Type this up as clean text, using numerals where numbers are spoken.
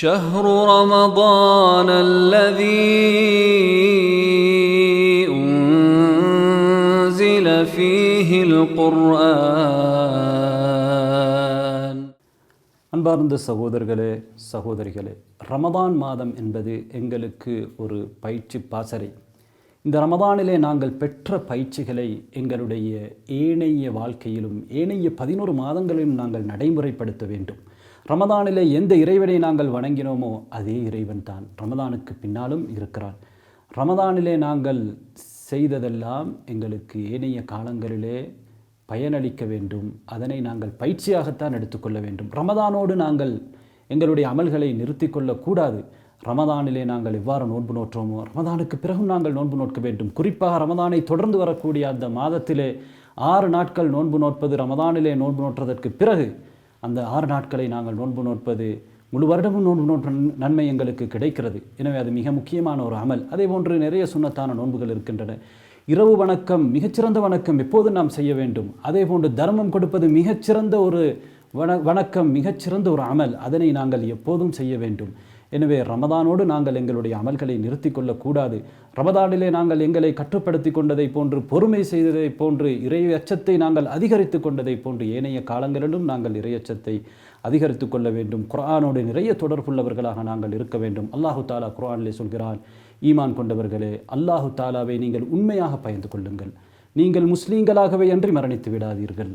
شهر رمضان الذي أنزل فيه القرآن. அன்பார்ந்த சகோதரர்களே சகோதரிகளே, ரமதான் மாதம் என்பது எங்களுக்கு ஒரு பயிற்சி பாசறை. இந்த ரமதானிலே நாங்கள் பெற்ற பயிற்சிகளை எங்களுடைய ஏனைய வாழ்க்கையிலும் ஏனைய 11 மாதங்களிலும் நாங்கள் நடைமுறைப்படுத்த வேண்டும். ரமதானிலே எந்த இறைவனை நாங்கள் வணங்கினோமோ அதே இறைவன் தான் ரமதானுக்கு பின்னாலும் இருக்கிறான். ரமதானிலே நாங்கள் செய்ததெல்லாம் எங்களுக்கு ஏனைய காலங்களிலே பயனளிக்க வேண்டும். அதனை நாங்கள் பயிற்சியாகத்தான் எடுத்துக்கொள்ள வேண்டும். ரமதானோடு நாங்கள் எங்களுடைய அமல்களை நிறுத்தி கொள்ளக்கூடாது. ரமதானிலே நாங்கள் எவ்வாறு நோன்பு நோற்றோமோ ரமதானுக்கு பிறகும் நாங்கள் நோன்பு நோக்க வேண்டும். குறிப்பாக ரமதானை தொடர்ந்து வரக்கூடிய அந்த மாதத்திலே 6 நாட்கள் நோன்பு நோட்பது, ரமதானிலே நோன்பு நோற்றதற்கு பிறகு அந்த 6 நாட்களை நாங்கள் நோன்பு நோட்பது, முழு வருடமும் நோன்பு நோற்ற நன்மை எங்களுக்கு கிடைக்கிறது. எனவே அது மிக முக்கியமான ஒரு அமல். அதே போன்று நிறைய சுன்னத்தான நோன்புகள் இருக்கின்றன. இரவு வணக்கம் மிகச்சிறந்த வணக்கம், எப்போதும் நாம் செய்ய வேண்டும். அதே போன்று தர்மம் கொடுப்பது மிகச்சிறந்த ஒரு வணக்கம், மிகச்சிறந்த ஒரு அமல், அதனை நாங்கள் எப்போதும் செய்ய வேண்டும். எனவே ரமதானோடு நாங்கள் எங்களுடைய அமல்களை நிறுத்தி கொள்ளக்கூடாது. ரமதானிலே நாங்கள் எங்களை கட்டுப்படுத்தி கொண்டதை போன்று, பொறுமை செய்ததை போன்று, இறை அச்சத்தை நாங்கள் அதிகரித்து கொண்டதை போன்று ஏனைய காலங்களிலும் நாங்கள் இறை அச்சத்தை அதிகரித்து கொள்ள வேண்டும். குர்ஆனோடு நிறைய தொடர்புள்ளவர்களாக நாங்கள் இருக்க வேண்டும். அல்லாஹு தாலா குர்ஆனிலே சொல்கிறான், ஈமான் கொண்டவர்களே, அல்லாஹு தாலாவை நீங்கள் உண்மையாக பயந்து கொள்ளுங்கள், நீங்கள் முஸ்லீம்களாகவே அன்றி மரணித்து விடாதீர்கள்.